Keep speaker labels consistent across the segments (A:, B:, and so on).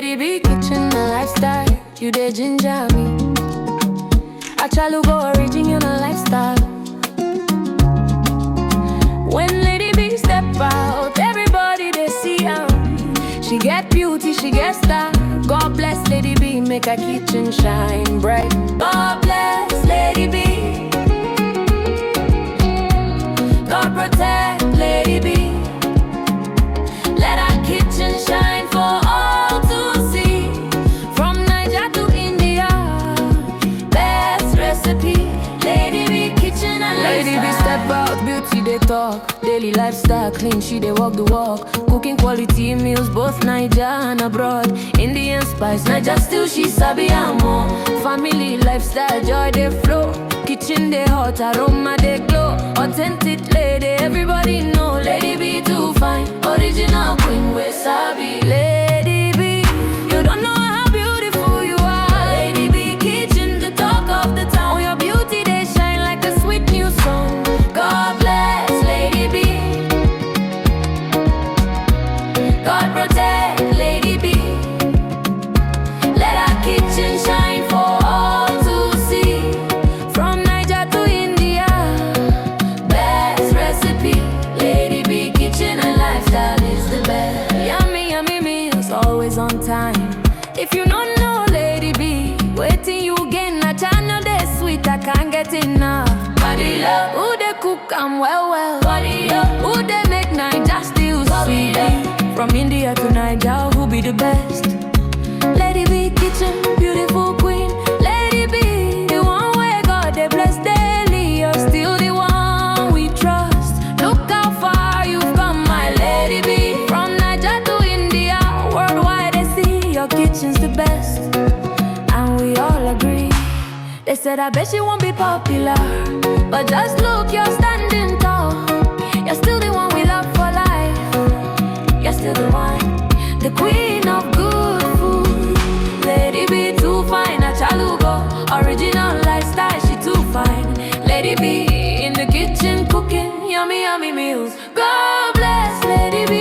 A: Lady B kitchen a lifestyle, you dey ginger me. I try to go original lifestyle. When Lady B step out, everybody they see her. She get beauty, she get style. God bless Lady B, make her kitchen shine bright. God bless Lady B. God protect Lady B. Let her kitchen shine for all to see. From Niger to India, best recipe. Lady B kitchen and Lady B step out, beauty they talk. Daily lifestyle clean, she they walk the walk. Cooking quality meals, both Niger and abroad. Indian spice, Niger still she sabi more. Family lifestyle, joy they flow. Kitchen they hot, aroma they glow. Authentic lady, everybody know. Lady B too fine, original queen we sabi. Lady B, you don't know how beautiful you are. Lady B kitchen, the talk of the town. Your beauty they shine like a sweet new song. God bless Lady B. God protect Lady B. Let her kitchen shine for all to see. From Niger to India, best recipe. Lady B kitchen and lifestyle is the best. Yummy, yummy meals, always on time. If you don't know Lady B, waiting you gain a channel they sweet, I can't get enough. Body love, who they cook and well. Body up, who they make Niger still sweet. From India to Niger, who be the best? Lady B kitchen, beautiful queen. Lady B, the one where God they bless daily. You're still the one we trust. Look how far you've come, my Lady B. From Niger to India, worldwide they see your kitchen's the best. And we all agree. They said I bet she won't be popular, but just look, you're standing tall. You're still the one we love for life. You're still the one, the queen of good food. Lady B too fine, a chalugo. Original lifestyle, she too fine. Lady B in the kitchen cooking yummy, yummy meals. God bless Lady B.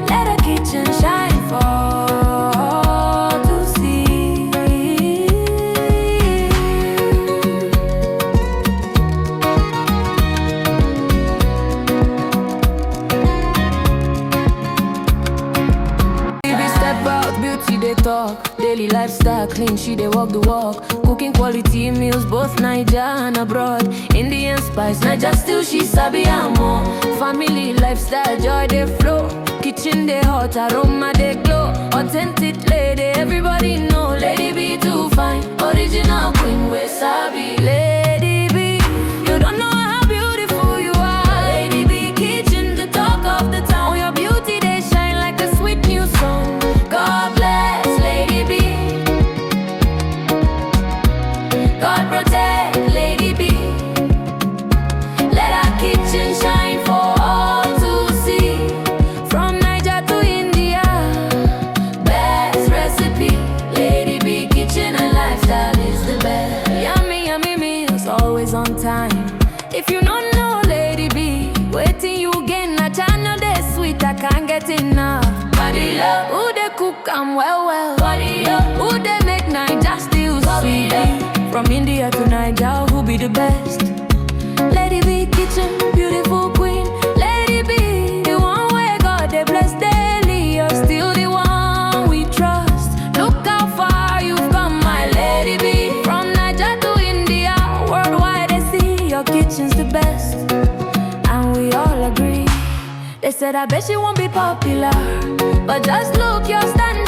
A: Let her kitchen shine for all to see. Baby step out, beauty they talk. Daily lifestyle clean, she they walk the walk. Cooking quality meals, both Niger and abroad. Indian spice, Niger still she sabi more. Family lifestyle, joy they flow. Kitchen they hot, aroma they glow. Authentic lady, everybody know. Lady B too fine, original queen we sabi. Lady B, you don't know how beautiful you are. Lady B kitchen, the talk of the town. Your beauty they shine like a sweet new song. God bless Lady B. God protect Lady B. Let her kitchen shine for all to see. From Niger to India, best recipe. Lady B kitchen and lifestyle is the best. Yummy, yummy meals, always on time. If you don't know Lady B, waiting you gain a channel they sweet, I can't get enough. Body love, who they cook and well. Body up, who they make Niger still sweet. From India to Niger, who be the best? Lady B kitchen, beautiful queen. Lady B, the one where God they bless daily. You're still the one we trust. Look how far you've come, my Lady B. From Niger to India, worldwide they see your kitchen's the best. And we all agree. They said I bet she won't be popular, but just look, you're standing